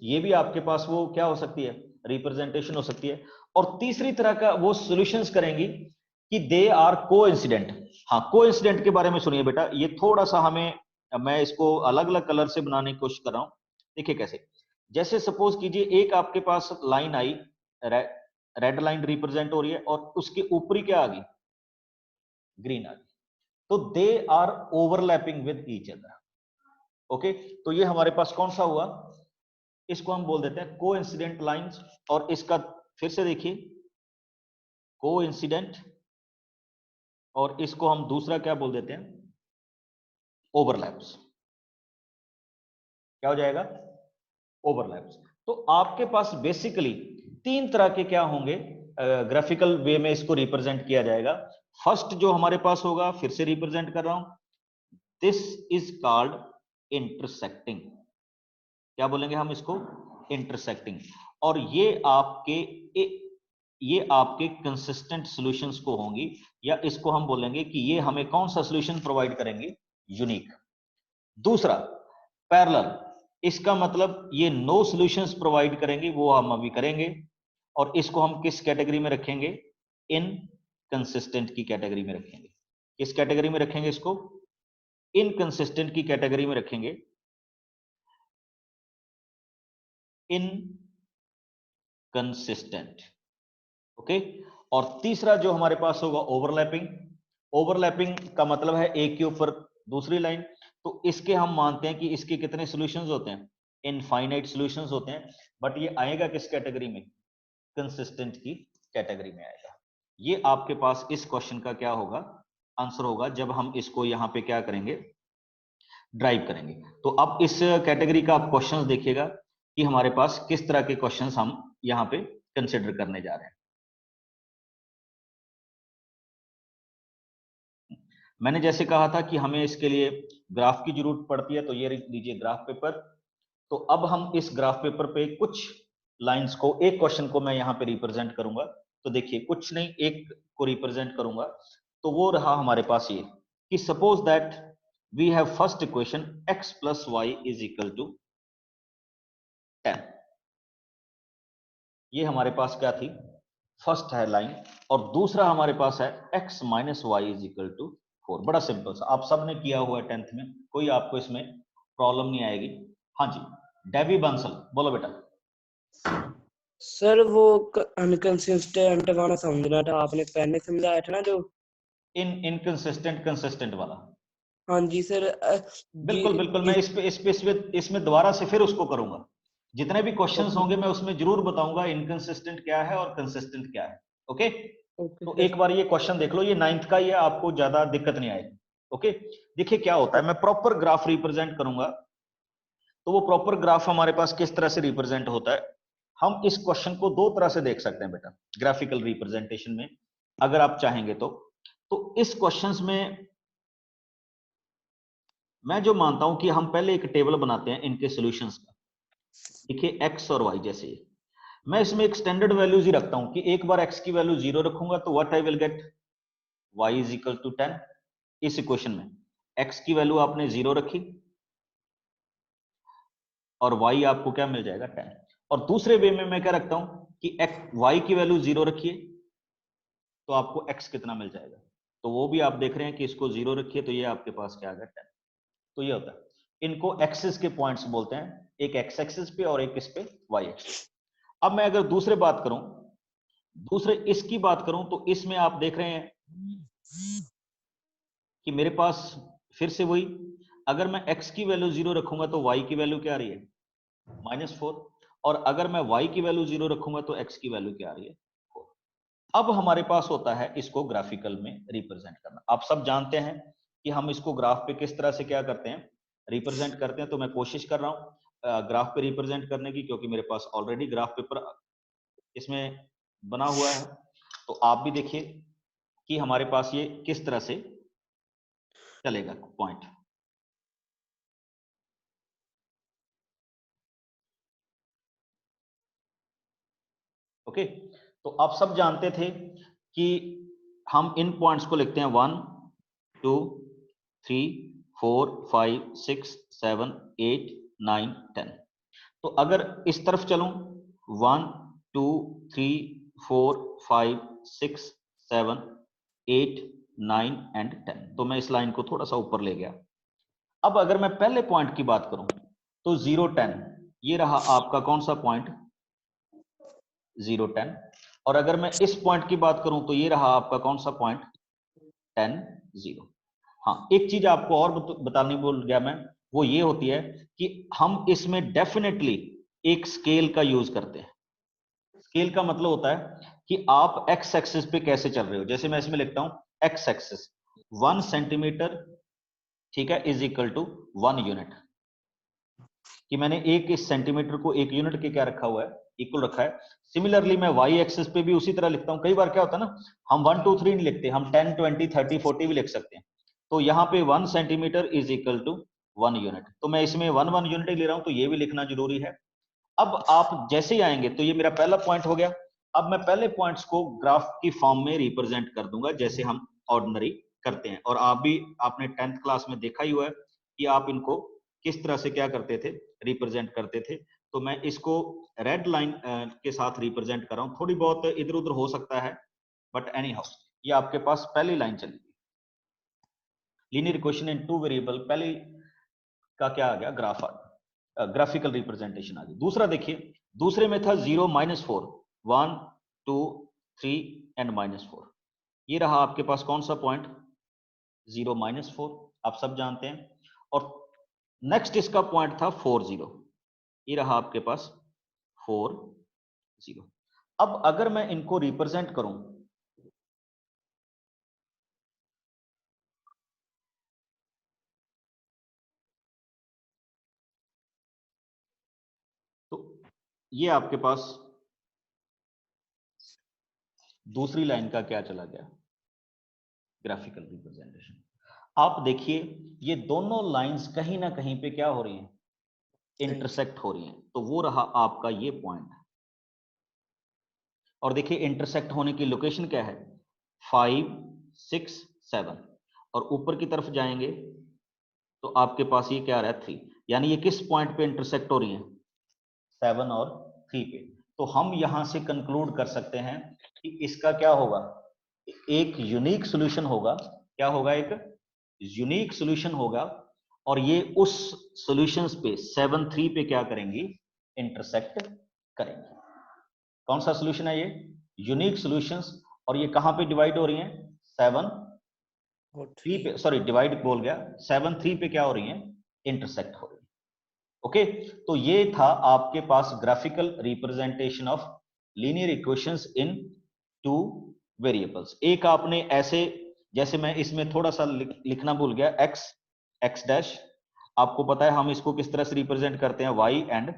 ये भी आपके पास वो क्या हो सकती है? रिप्रेजेंटेशन हो सकती है। और तीसरी तरह का वो सॉल्यूशंस करेंगी कि दे आर कोइंसिडेंट। हाँ, कोइंसिडेंट के बारे में सुनिए बेटा, ये थोड़ा सा हमें, मैं इसको अलग अलग कलर से बनाने की कोशिश कर रहा हूं। देखिए कैसे, जैसे सपोज कीजिए एक आपके पास लाइन आई, रेड लाइन रिप्रेजेंट हो रही है, और उसके ऊपरी क्या आ गई? ग्रीन आ गई। तो they are overlapping with each other. Okay, तो ये हमारे पास कौन सा हुआ? इसको हम बोल देते हैं कोइंसिडेंट लाइंस। और इसका फिर से देखिए, कोइंसिडेंट, और इसको हम दूसरा क्या बोल देते हैं? ओवरलैप्स। क्या हो जाएगा? ओवरलैप्स। तो आपके पास बेसिकली 3 तरह के क्या होंगे? ग्राफिकल वे में इसको रिप्रेजेंट किया जाएगा। फर्स्ट जो हमारे पास होगा, फिर से रिप्रेजेंट कर रहा हूं, दिस इज कॉल्ड इंटरसेक्टिंग। क्या बोलेंगे हम इसको? इंटरसेक्टिंग। और ये आपके कंसिस्टेंट सॉल्यूशंस को होंगी, या इसको हम बोलेंगे कि ये हमें कौन सा सॉल्यूशन प्रोवाइड करेंगे? यूनिक। दूसरा पैरेलल, इसका मतलब ये नो सॉल्यूशंस प्रोवाइड करेंगे, वो हम अभी करेंगे। और इसको हम किस कैटेगरी में रखेंगे? इनकंसिस्टेंट की कैटेगरी में रखेंगे। किस कैटेगरी में रखेंगे इसको? इनकंसिस्टेंट की कैटेगरी में रखेंगे। इनकंसिस्टेंट। ओके। और तीसरा जो हमारे पास होगा, ओवरलैपिंग। ओवरलैपिंग का मतलब है एक के ऊपर दूसरी लाइन। तो इसके हम मानते हैं कि इसके कितने सॉल्यूशंस होते हैं? इनफाइनाइट सॉल्यूशंस होते हैं। बट ये आएगा किस कैटेगरी में? कंसिस्टेंट की कैटेगरी में आएगा। ये आपके पास इस क्वेश्चन का क्या होगा, आंसर होगा, जब हम इसको यहाँ पे क्या करेंगे, ड्राइव करेंगे। तो अब इस कैटेगरी का आप क्वेश्चंस देखिएगा कि हमारे पास किस तरह के क्वेश्चंस हम यहाँ पे कंसिडर करने जा रहे हैं। मैंने जैसे कहा था कि हमें इसके लिए ग्राफ की जरूरत पड़ती है, तो ये लीजिए ग्राफ पेपर। तो अब हम इस ग्राफ पेपर पे कुछ लाइंस को, एक क्वेश्चन को मैं यहाँ पे रिप्रेजेंट करूंगा। तो देखिए, कुछ नहीं, एक को रिप्रेजेंट करूंगा। तो वो रहा हमारे पास ये कि suppose that we have first equation x plus y is equal to 10। ये हमारे पास क्या थी, फर्स्ट है लाइन। और दूसरा हमारे पास है x minus y is equal to 4। बड़ा सिंपल सा, आप सबने किया हुआ है 10th में, कोई आपको इसमें प्रॉब्लम नहीं आएगी। हाँ जी, डेवी बंसल, बोलो बेटा। सर वो अनकंसिस्टेंट वाला समझना था, आपने पहले समझाया था ना जो इनकंसिस्टेंट कंसिस्टेंट वाला। हाँ जी सर। बिल्कुल बिल्कुल, मैं इसमें दोबारा से फिर उसको करूंगा। जितने भी क्वेश्चंस होंगे मैं उसमें जरूर बताऊंगा इनकंसिस्टेंट क्या है और कंसिस्टेंट क्या है। ओके, तो एक बार ये क्वेश्चन देख लो, ये 9th का ही है, आपको ज्यादा दिक्कत नहीं आएगी। ओके, देखिए क्या होता है, मैं प्रॉपर ग्राफ रिप्रेजेंट करूंगा। तो वो प्रॉपर ग्राफ हमारे पास किस तरह से रिप्रेजेंट होता है, हम इस क्वेश्चन को दो तरह से देख सकते हैं बेटा, ग्राफिकल रिप्रेजेंटेशन में, अगर आप चाहेंगे तो इस क्वेश्चंस में मैं जो मानता हूं कि हम पहले एक टेबल बनाते हैं इनके सॉल्यूशंस का। देखिए x और y, जैसे मैं इसमें एक स्टैंडर्ड वैल्यूज ही रखता हूं कि एक बार x की वैल्यू 0 रखूंगा तो what I will get, y is equal to 10। इस इक्वेशन में x की वैल्यू आपने 0 रखी और y आपको क्या मिल जाएगा, 10। और दूसरे वे में मैं क्या रखता हूं कि y की वैल्यू 0 रखिए तो आपको x कितना मिल जाएगा। तो वो भी आप देख रहे हैं कि इसको 0 रखिए तो ये आपके पास क्या आ गया, 10। तो ये होता है, इनको एक्सिस के पॉइंट्स बोलते हैं, एक एक्स एक्सिस पे और एक इस पे वाई एक्सिस। अब मैं अगर दूसरे इसकी बात करूं तो इसमें आप देख रहे हैं कि मेरे पास फिर से वही, अगर मैं x की वैल्यू 0 रखूंगा तो y की वैल्यू क्या आ रही है, -4। और अगर मैं y की वैल्यू 0 रखूंगा तो x की वैल्यू क्या आ रही है, 4। अब हमारे पास होता है इसको ग्राफिकल में रिप्रेजेंट करना। आप सब जानते हैं कि हम इसको ग्राफ पे किस तरह से क्या करते हैं, रिप्रेजेंट करते हैं। तो मैं कोशिश कर रहा हूं ग्राफ पे रिप्रेजेंट करने की, क्योंकि मेरे पास ऑलरेडी ग्राफ पेपर इसमें बना हुआ है। तो आप भी देखिए कि हमारे पास ये किस तरह से चलेगा पॉइंट। ओके, तो आप सब जानते थे कि हम इन पॉइंट्स को लिखते हैं 1 2 3 4 5 6 7 8 9 10। तो अगर इस तरफ चलूं 1 2 3 4 5 6 7 8 9 एंड 10, तो मैं इस लाइन को थोड़ा सा ऊपर ले गया। अब अगर मैं पहले पॉइंट की बात करूं तो 0 10, ये रहा आपका कौन सा पॉइंट, 0 10। और अगर मैं इस पॉइंट की बात करूं तो ये रहा आपका कौन सा पॉइंट, 10 0। हाँ, एक चीज आपको और बतानी भूल गया मैं, वो ये होती है कि हम इसमें डेफिनेटली एक स्केल का यूज करते हैं। स्केल का मतलब होता है कि आप एक्स एक्सिस पे कैसे चल रहे हो। जैसे मैं इसमें लिखता हूं एक्स एक्सिस 1 सेंटीमीटर, ठीक है, इज इक्वल टू 1 यूनिट, कि मैंने एक इस सेंटीमीटर को एक यूनिट के क्या रखा हुआ है, इक्वल रखा है। सिमिलरली मैं वाई एक्सिस पे भी उसी तरह लिखता हूं। कई बार क्या होता है ना, हम 1 2 3 नहीं लिखते, हम 10 20 30 40 भी लिख सकते हैं। तो यहाँ पे 1 centimetre is equal to 1 unit, तो मैं इसमें 1 यूनिट ही ले रहा हूं, तो ये भी लिखना जरूरी है। अब आप जैसे ही आएंगे तो ये मेरा पहला पॉइंट हो गया। अब मैं पहले पॉइंट्स को ग्राफ की फॉर्म में रिप्रेजेंट कर दूंगा जैसे हम ऑर्डिनरी करते हैं। और आप भी आपने 10th क्लास में देखा ही हुआ है कि आप इनको किस तरह से क्या करते थे, रिप्रेजेंट करते थे। तो मैं इसको रेड लाइन के साथ रिप्रेजेंट कर रहा हूं। थोड़ी बहुत इधर उधर हो सकता है, बट एनी हाउ ये आपके पास पहली लाइन चलेगी। लीनियर इक्वेशन इन 2 वेरिएबल, पहली का क्या आ गया, ग्राफ आ गया, ग्राफिकल रिप्रेजेंटेशन आ गई। दूसरा देखिए, दूसरे में था 0 -4 1 2 3 एंड -4। ये रहा आपके पास कौन सा पॉइंट, 0 -4, आप सब जानते हैं। और नेक्स्ट इसका पॉइंट था 4 0, ये रहा आपके पास 4 0। अब अगर मैं इनको रिप्रेजेंट करूं, तो ये आपके पास दूसरी लाइन का क्या चला गया, ग्राफिकल रिप्रेजेंटेशन। आप देखिए ये दोनों लाइंस कहीं ना कहीं पे क्या हो रही हैं, इंटरसेक्ट हो रही हैं। तो वो रहा आपका ये पॉइंट। और देखिए इंटरसेक्ट होने की लोकेशन क्या है, 5, 6, 7। और ऊपर की तरफ जाएंगे तो आपके पास ये क्या आ रहा है, 3। यानी ये किस पॉइंट पे इंटरसेक्ट हो रही है, 7 और 3 पे। तो हम यहां से कंक्लूड कर सकते हैं कि इसका क्या होगा, एक यूनिक सॉल्यूशन होगा। क्या होगा, एक यूनिक सॉल्यूशन होगा। और ये उस सॉल्यूशंस पे 7, 3 पे क्या करेंगी, इंटरसेक्ट करेंगे। कौन सा सॉल्यूशन है ये, यूनिक सॉल्यूशंस। और ये कहां पे डिवाइड हो रही हैं, 7, 3 पे, सॉरी डिवाइड बोल गया, 7, 3 पे क्या हो रही हैं, इंटरसेक्ट हो रही है। ओके, तो ये था आपके पास graphical representation of linear equations in 2 variables. एक आपने ऐसे, जैसे मैं इसमें थोड़ा सा लिखना भूल गया, x डैश, आपको पता है हम इसको किस तरह से रिप्रेजेंट करते हैं, y and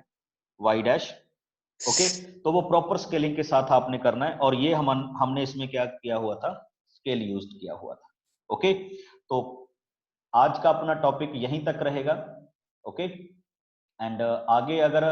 y dash. Okay, तो वो प्रॉपर स्केलिंग के साथ आपने करना है। और ये हमने इसमें क्या किया हुआ था, स्केल यूज किया हुआ था। ओके, तो आज का अपना टॉपिक यहीं तक रहेगा। ओके, एंड आगे अगर